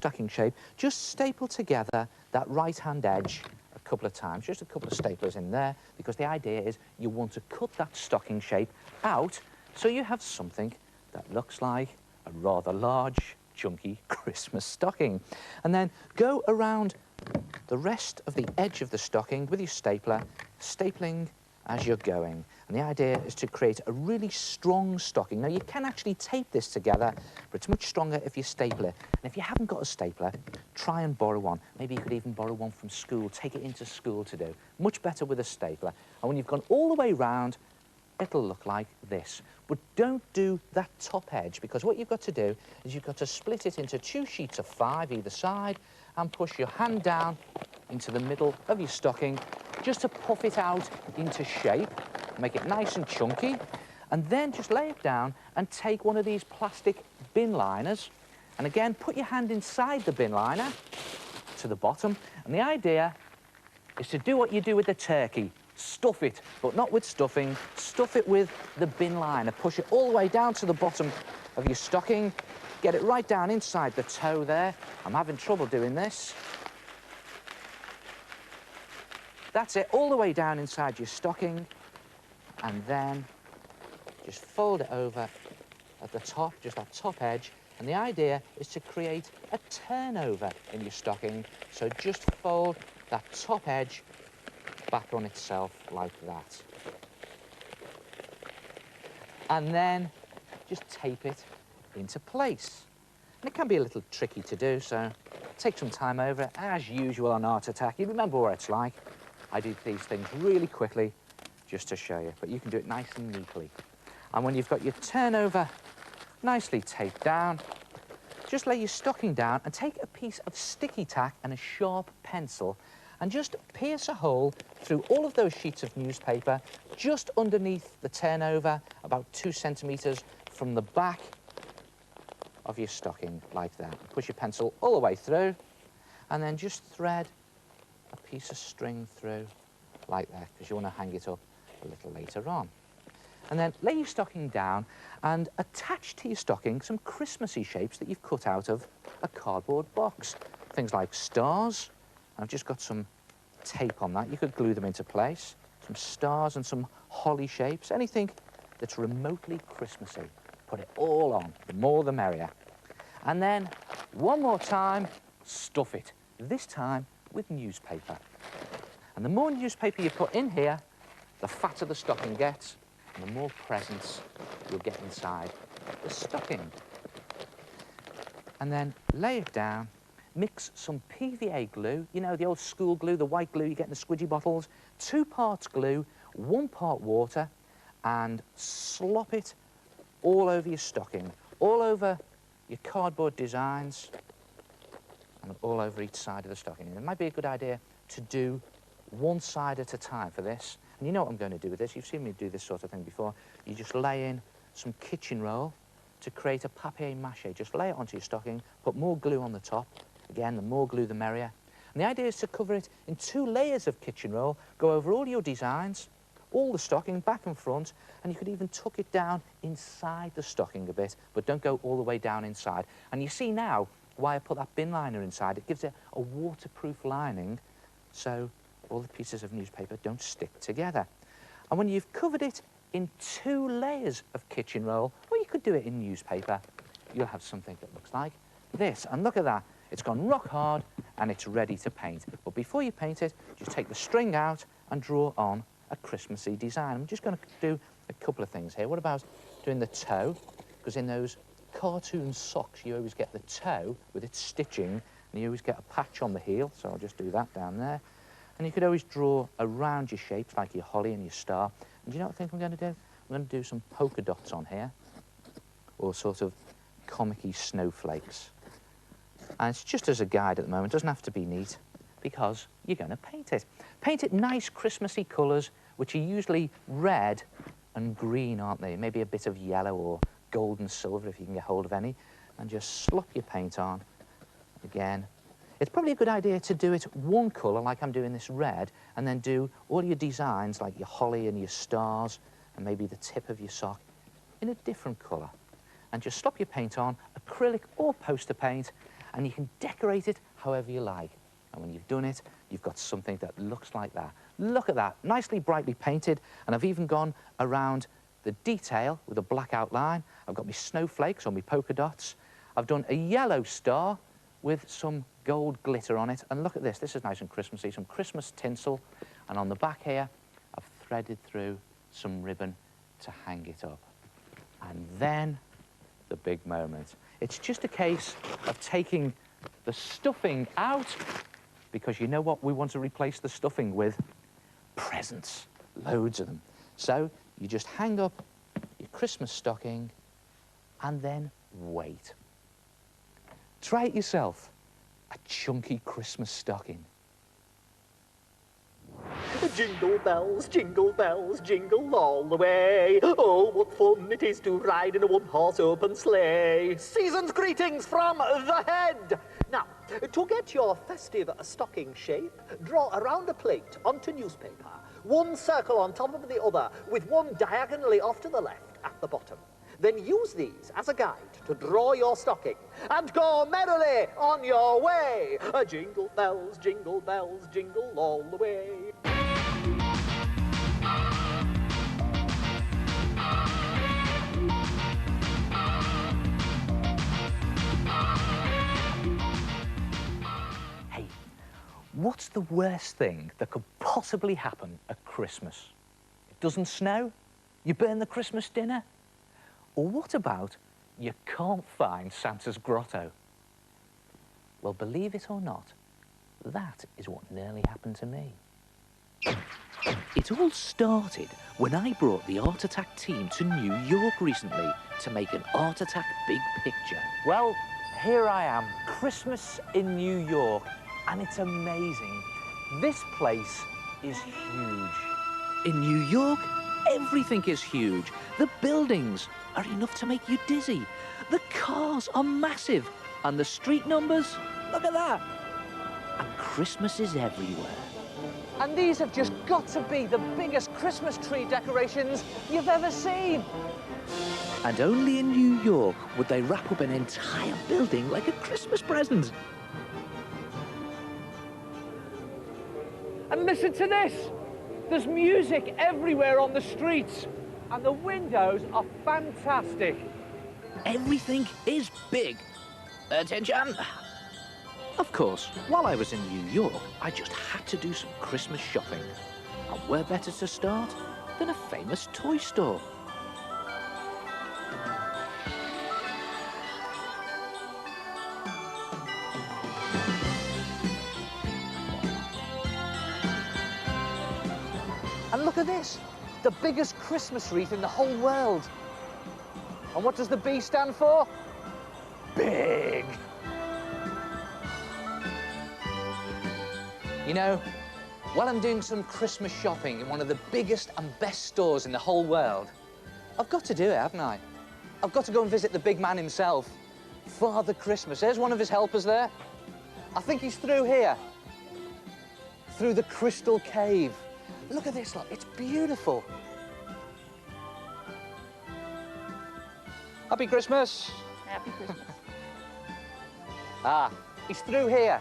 stocking shape, just staple together that right-hand edge a couple of times, just a couple of staplers in there, because the idea is you want to cut that stocking shape out so you have something that looks like a rather large, chunky Christmas stocking. And then go around the rest of the edge of the stocking with your stapler, stapling as you're going. And the idea is to create a really strong stocking. Now, you can actually tape this together, but it's much stronger if you staple it. And if you haven't got a stapler, try and borrow one. Maybe you could even borrow one from school, take it into school to do. Much better with a stapler. And when you've gone all the way round, it'll look like this. But don't do that top edge, because what you've got to do is you've got to split it into 2 sheets of 5 either side and push your hand down into the middle of your stocking just to puff it out into shape, make it nice and chunky, and then just lay it down and take one of these plastic bin liners, and again put your hand inside the bin liner to the bottom, and the idea is to do what you do with the turkey. Stuff it, but not with stuffing. Stuff it with the bin liner. Push it all the way down to the bottom of your stocking. Get it right down inside the toe there. I'm having trouble doing this. That's it, all the way down inside your stocking. And then just fold it over at the top, just that top edge. And the idea is to create a turnover in your stocking. So just fold that top edge back on itself like that. And then just tape it into place. And it can be a little tricky to do, so take some time over it. As usual on Art Attack, you remember what it's like. I do these things really quickly just to show you, but you can do it nice and neatly. And when you've got your turnover nicely taped down, just lay your stocking down and take a piece of sticky tack and a sharp pencil and just pierce a hole through all of those sheets of newspaper just underneath the turnover, about 2 centimetres from the back of your stocking, like that. Push your pencil all the way through, and then just thread a piece of string through, like that, because you want to hang it up a little later on. And then lay your stocking down and attach to your stocking some Christmassy shapes that you've cut out of a cardboard box. Things like stars. I've just got some tape on that. You could glue them into place. Some stars and some holly shapes. Anything that's remotely Christmassy. Put it all on. The more the merrier. And then, one more time, stuff it. This time with newspaper. And the more newspaper you put in here, the fatter the stocking gets, and the more presents you'll get inside the stocking. And then lay it down. Mix some PVA glue, you know, the old school glue, the white glue you get in the squidgy bottles, 2 parts glue, 1 part water, and slop it all over your stocking, all over your cardboard designs, and all over each side of the stocking. And it might be a good idea to do one side at a time for this. And you know what I'm going to do with this. You've seen me do this sort of thing before. You just lay in some kitchen roll to create a papier-mâché. Just lay it onto your stocking, put more glue on the top. Again, the more glue, the merrier. And the idea is to cover it in 2 layers of kitchen roll, go over all your designs, all the stocking, back and front, and you could even tuck it down inside the stocking a bit, but don't go all the way down inside. And you see now why I put that bin liner inside. It gives it a waterproof lining, so all the pieces of newspaper don't stick together. And when you've covered it in 2 layers of kitchen roll, or you could do it in newspaper, you'll have something that looks like this. And look at that. It's gone rock hard and it's ready to paint. But before you paint it, just take the string out and draw on a Christmassy design. I'm just going to do a couple of things here. What about doing the toe? Because in those cartoon socks, you always get the toe with its stitching, and you always get a patch on the heel, so I'll just do that down there. And you could always draw around your shapes, like your holly and your star. And do you know what I think I'm going to do? I'm going to do some polka dots on here, or sort of comic-y snowflakes. And it's just as a guide at the moment. It doesn't have to be neat, because you're going to paint it. Paint it nice Christmassy colours, which are usually red and green, aren't they? Maybe a bit of yellow or gold and silver, if you can get hold of any. And just slop your paint on. Again, it's probably a good idea to do it one colour, like I'm doing this red, and then do all your designs, like your holly and your stars, and maybe the tip of your sock, in a different colour. And just slop your paint on, acrylic or poster paint, and you can decorate it however you like. And when you've done it, you've got something that looks like that. Look at that, nicely brightly painted, and I've even gone around the detail with a black outline. I've got my snowflakes or my polka dots. I've done a yellow star with some gold glitter on it. And look at this, this is nice and Christmassy, some Christmas tinsel. And on the back here, I've threaded through some ribbon to hang it up. And then the big moment. It's just a case of taking the stuffing out, because you know what we want to replace the stuffing with? Presents, loads of them. So you just hang up your Christmas stocking and then wait. Try it yourself, a chunky Christmas stocking. Jingle bells, jingle all the way. Oh, what fun it is to ride in a one-horse open sleigh. Season's greetings from the head. Now, to get your festive stocking shape, draw around a plate onto newspaper, one circle on top of the other, with one diagonally off to the left at the bottom. Then use these as a guide to draw your stocking and go merrily on your way. Jingle bells, jingle all the way. Hey, what's the worst thing that could possibly happen at Christmas? It doesn't snow? You burn the Christmas dinner? Or what about you can't find Santa's grotto? Well, believe it or not, that is what nearly happened to me. It all started when I brought the Art Attack team to New York recently to make an Art Attack big picture. Well, here I am, Christmas in New York, and it's amazing. This place is huge. In New York, everything is huge. The buildings are enough to make you dizzy. The cars are massive. And the street numbers, look at that. And Christmas is everywhere. And these have just got to be the biggest Christmas tree decorations you've ever seen. And only in New York would they wrap up an entire building like a Christmas present. And listen to this. There's music everywhere on the streets. And the windows are fantastic. Everything is big. Attention! Of course, while I was in New York, I just had to do some Christmas shopping. And where better to start than a famous toy store? And look at this. The biggest Christmas wreath in the whole world. And what does the B stand for? Big. You know, while I'm doing some Christmas shopping in one of the biggest and best stores in the whole world, I've got to do it, haven't I? I've got to go and visit the big man himself, Father Christmas. There's one of his helpers there. I think he's through here, through the crystal cave. Look at this, look, it's beautiful. Happy Christmas. Happy Christmas. Ah, he's through here.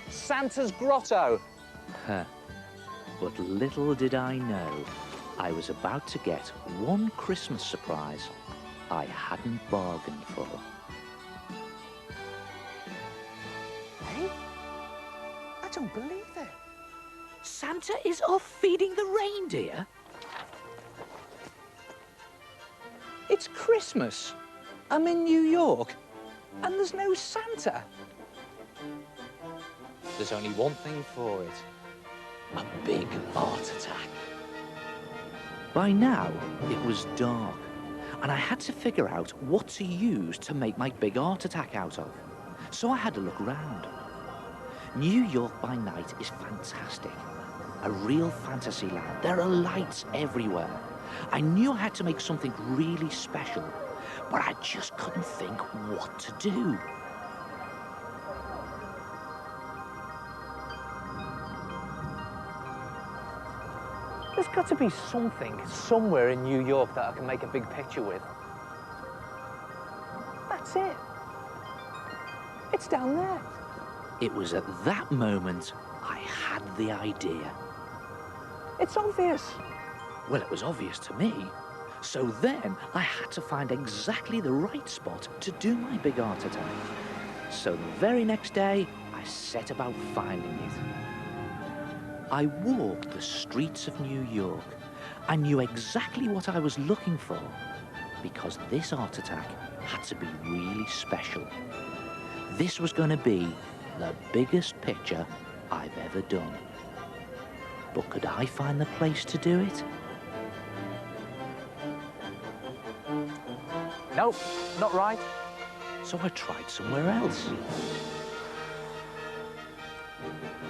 Santa's grotto. But little did I know, I was about to get one Christmas surprise I hadn't bargained for. Hey? I don't believe it. Santa is off feeding the reindeer? It's Christmas. I'm in New York, and there's no Santa. There's only one thing for it. A big art attack. By now, it was dark, and I had to figure out what to use to make my big art attack out of. So I had to look around. New York by night is fantastic. A real fantasy land. There are lights everywhere. I knew I had to make something really special, but I just couldn't think what to do. There's got to be something somewhere in New York that I can make a big picture with. That's it. It's down there. It was at that moment I had the idea. It's obvious. Well, it was obvious to me. So then I had to find exactly the right spot to do my big art attack. So the very next day, I set about finding it. I walked the streets of New York. I knew exactly what I was looking for, because this art attack had to be really special. This was going to be the biggest picture I've ever done. But could I find the place to do it? Nope, not right. So I tried somewhere else.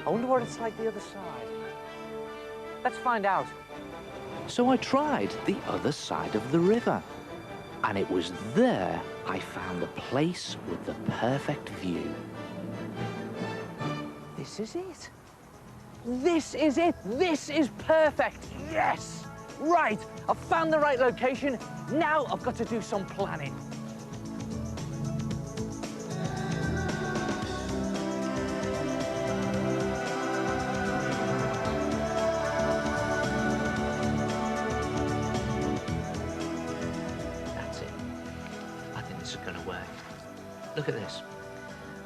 I wonder what it's like the other side. Let's find out. So I tried the other side of the river. And it was there I found the place with the perfect view. This is it. This is it. This is perfect. Yes. Right. I've found the right location. Now I've got to do some planning. That's it. I think this is going to work. Look at this.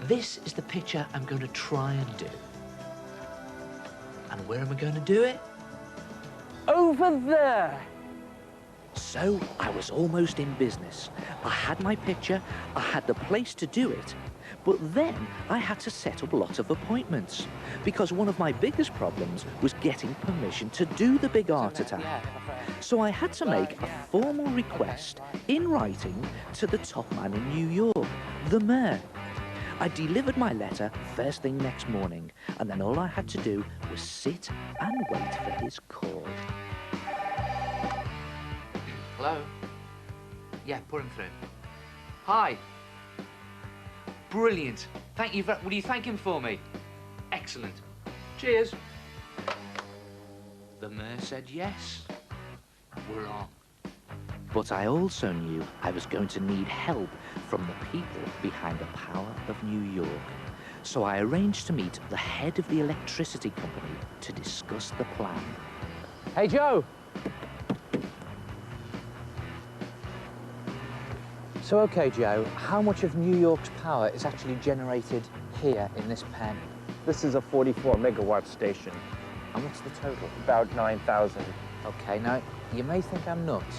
This is the picture I'm going to try and do. And where am I going to do it? Over there. So I was almost in business. I had my picture, I had the place to do it, but then I had to set up a lot of appointments because one of my biggest problems was getting permission to do the big art attack. So I had to make a formal request in writing to the top man in New York, the mayor. I delivered my letter first thing next morning, and then all I had to do was sit and wait for his call. Hello? Yeah, put him through. Hi. Brilliant. Thank you very... Will you thank him for me? Excellent. Cheers. The mayor said yes. We're on. But I also knew I was going to need help from the people behind the power of New York. So I arranged to meet the head of the electricity company to discuss the plan. Hey, Joe. So, okay, Joe, how much of New York's power is actually generated here in this pen? This is a 44 megawatt station, And what's the total? about 9,000. Okay, now, you may think I'm nuts,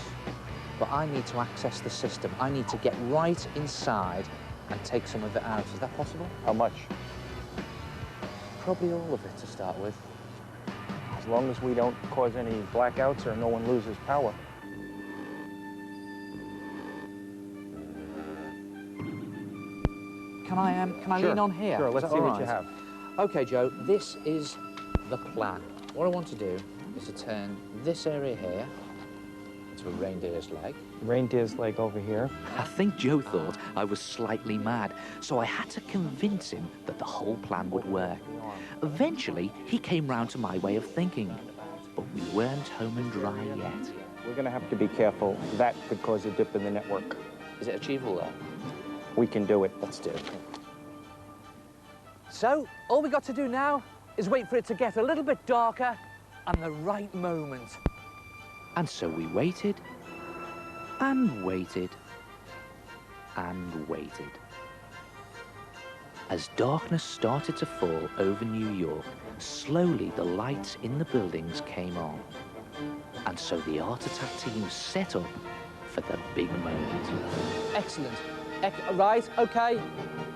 but I need to access the system. I need to get right inside and take some of it out. Is that possible? How much? Probably all of it to start with. As long as we don't cause any blackouts or no one loses power. Can I Sure, lean on here? Sure, Is let's that see all what you right? have. Okay, Joe, this is the plan. What I want to do is to turn this area here into a reindeer's leg. Reindeer's leg over here. I think Joe thought I was slightly mad, so I had to convince him that the whole plan would work. Eventually, he came round to my way of thinking, but we weren't home and dry yet. We're going to have to be careful. That could cause a dip in the network. Is it achievable, though? We can do it. Let's do it. So, all we got to do now is wait for it to get a little bit darker and the right moment. And so we waited, and waited, and waited. As darkness started to fall over New York, slowly the lights in the buildings came on. And so the art attack team set up for the big moment. Excellent. Right, okay.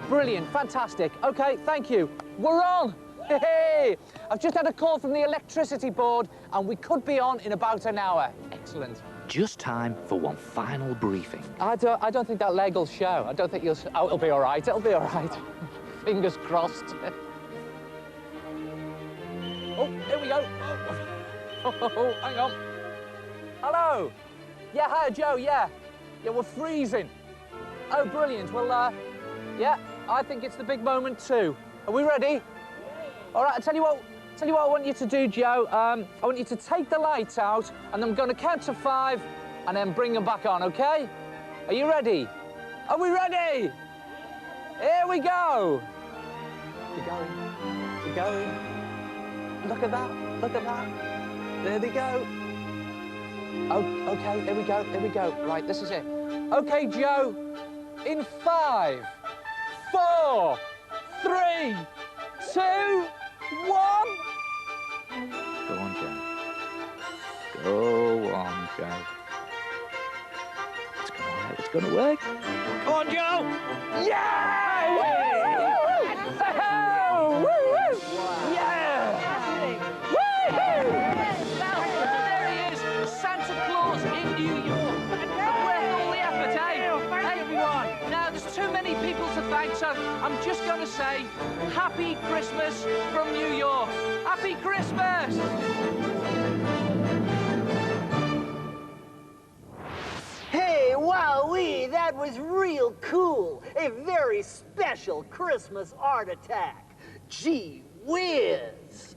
Brilliant, fantastic. Okay, thank you. We're on! Hey! I've just had a call from the electricity board and we could be on in about an hour. Excellent. Just time for one final briefing. I don't think that leg will show. I don't think you'll... Oh, it'll be all right. It'll be all right. Fingers crossed. Oh, here we go. Oh, hang on. Hello. Yeah, hi, Joe, yeah. Yeah, we're freezing. Oh, brilliant. Well, yeah, I think it's the big moment too. Are we ready? All right, I'll tell you what I want you to do, Joe. I want you to take the lights out, and I'm going to count to 5, and then bring them back on, okay? Are you ready? Are we ready? Here we go. They're going. They're going. Look at that. Look at that. There they go. Oh, okay, here we go, here we go. Right, this is it. Okay, Joe, in 5, 4, 3, 2, 1. Go on, Joe. Go on, Joe. It's gonna work, it's gonna work. Go on, Joe! Yeah! Woo! Woo! Woo! Yeah! Woo-hoo! There he is, Santa Claus in New York. Worth all the effort, eh? Hey, everyone. Now, there's too many people to thank, so I'm just going to say Happy Christmas from New York. Happy Christmas! Hey, wowee, that was real cool. A very special Christmas art attack. Gee whiz.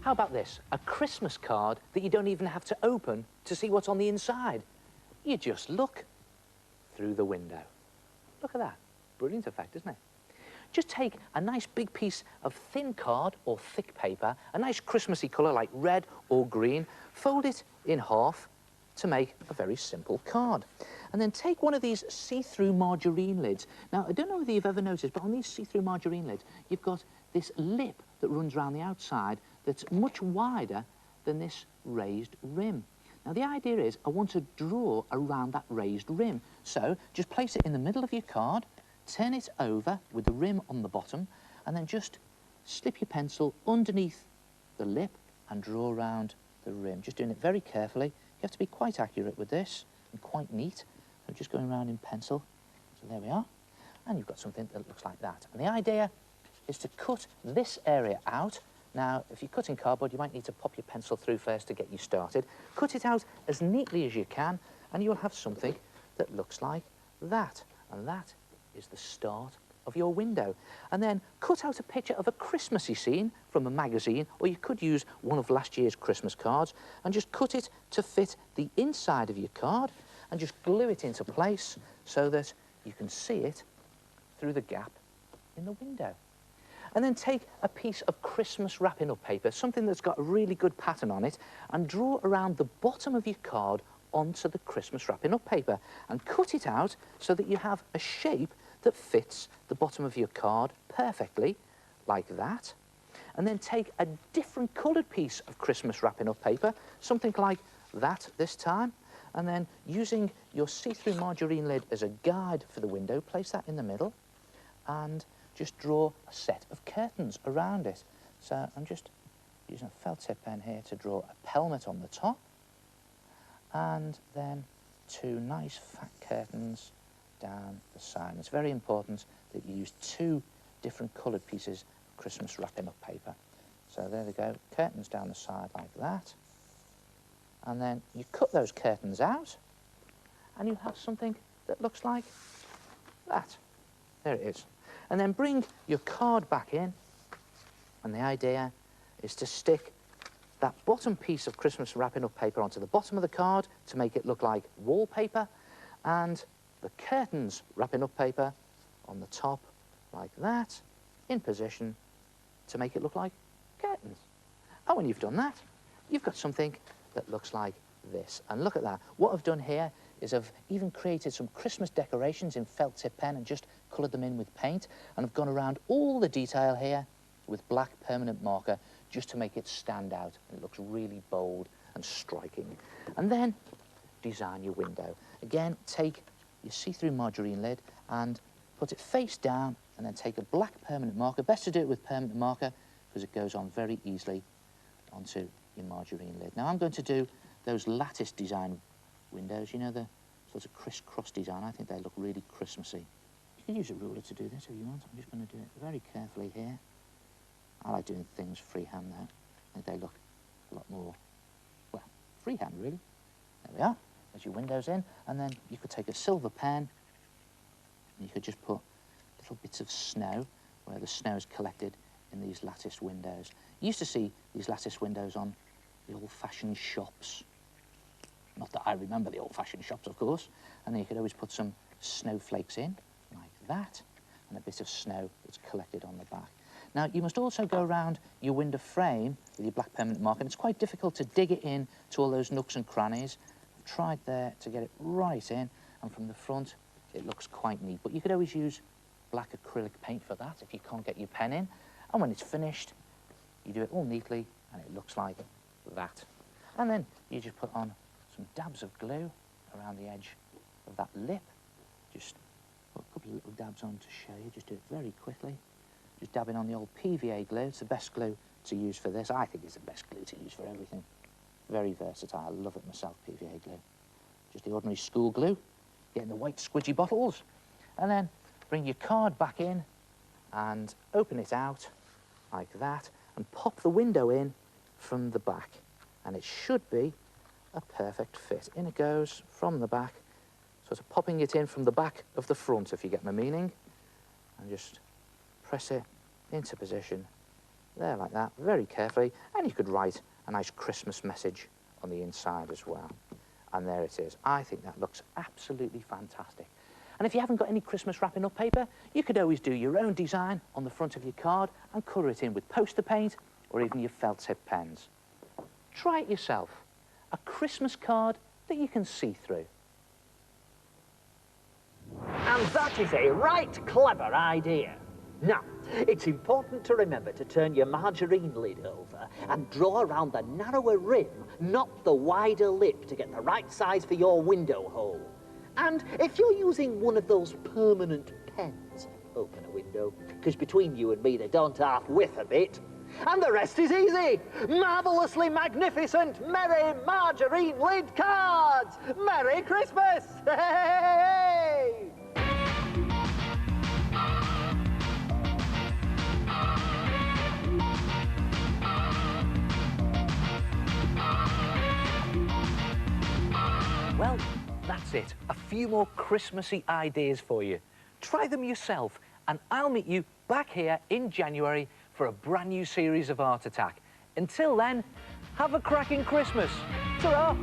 How about this? A Christmas card that you don't even have to open to see what's on the inside. You just look through the window. Look at that. Brilliant effect, isn't it? Just take a nice big piece of thin card or thick paper, a nice Christmassy colour like red or green, fold it in half to make a very simple card. And then take one of these see-through margarine lids. Now, I don't know whether you've ever noticed, but on these see-through margarine lids, you've got this lip that runs around the outside that's much wider than this raised rim. Now, the idea is I want to draw around that raised rim. So just place it in the middle of your card, turn it over with the rim on the bottom, and then just slip your pencil underneath the lip and draw around the rim. Just doing it very carefully. You have to be quite accurate with this and quite neat. So just going around in pencil. So there we are. And you've got something that looks like that. And the idea is to cut this area out. Now, if you're cutting cardboard, you might need to pop your pencil through first to get you started. Cut it out as neatly as you can, and you'll have something that looks like that. And that is the start of your window. And then cut out a picture of a Christmassy scene from a magazine, or you could use one of last year's Christmas cards, and just cut it to fit the inside of your card, and just glue it into place so that you can see it through the gap in the window. And then take a piece of Christmas wrapping up paper, something that's got a really good pattern on it, and draw around the bottom of your card onto the Christmas wrapping up paper, and cut it out so that you have a shape that fits the bottom of your card perfectly, like that. And then take a different coloured piece of Christmas wrapping up paper, something like that this time, and then using your see-through margarine lid as a guide for the window, place that in the middle, and just draw a set of curtains around it. So I'm just using a felt tip pen here to draw a pelmet on the top, and then 2 nice fat curtains down the side. And it's very important that you use 2 different coloured pieces of Christmas wrapping up paper. So there they go, curtains down the side like that. And then you cut those curtains out, and you have something that looks like that. There it is. And then bring your card back in, and the idea is to stick that bottom piece of Christmas wrapping up paper onto the bottom of the card to make it look like wallpaper, and the curtains wrapping up paper on the top like that, in position to make it look like curtains. And when you've done that, you've got something that looks like this. And look at that. What I've done here is I've even created some Christmas decorations in felt tip pen and just coloured them in with paint. And I've gone around all the detail here with black permanent marker just to make it stand out. And it looks really bold and striking. And then design your window. Again, take your see-through margarine lid and put it face down, and then take a black permanent marker. Best to do it with permanent marker because it goes on very easily onto your margarine lid. Now I'm going to do those lattice design windows, you know, the sort of criss-cross design. I think they look really Christmassy. You can use a ruler to do this if you want. I'm just going to do it very carefully here. I like doing things freehand though. I think they look a lot more, well, freehand really. There we are. There's your windows in, and then you could take a silver pen and you could just put little bits of snow, where the snow is collected in these lattice windows. You used to see these lattice windows on the old-fashioned shops. Not that I remember the old-fashioned shops, of course. And then you could always put some snowflakes in, like that, and a bit of snow that's collected on the back. Now, you must also go around your window frame with your black permanent marker, and it's quite difficult to dig it in to all those nooks and crannies. I've tried there to get it right in, and from the front, it looks quite neat. But you could always use black acrylic paint for that if you can't get your pen in. And when it's finished, you do it all neatly, and it looks like that. And then you just put on some dabs of glue around the edge of that lip. Just put a couple of little dabs on to show you. Just do it very quickly. Just dabbing on the old PVA glue. It's the best glue to use for this. I think it's the best glue to use for everything. Very versatile. I love it myself, PVA glue. Just the ordinary school glue. Get in the white squidgy bottles. And then bring your card back in and open it out like that and pop the window in from the back. And it should be a perfect fit. In it goes from the back, sort of popping it in from the back of the front, if you get my meaning. And just press it into position there like that, very carefully. And you could write a nice Christmas message on the inside as well. And there it is. I think that looks absolutely fantastic. And if you haven't got any Christmas wrapping up paper, you could always do your own design on the front of your card and colour it in with poster paint or even your felt tip pens. Try it yourself. A Christmas card that you can see through. And that is a right clever idea. Now, it's important to remember to turn your margarine lid over and draw around the narrower rim, not the wider lip, to get the right size for your window hole. And if you're using one of those permanent pens, open a window, because between you and me they don't half whiff a bit. And the rest is easy. Marvellously magnificent, merry margarine lid cards. Merry Christmas! Hey! Well, that's it. A few more Christmassy ideas for you. Try them yourself, and I'll meet you back here in January for a brand new series of Art Attack. Until then, have a cracking Christmas. Ta-ra!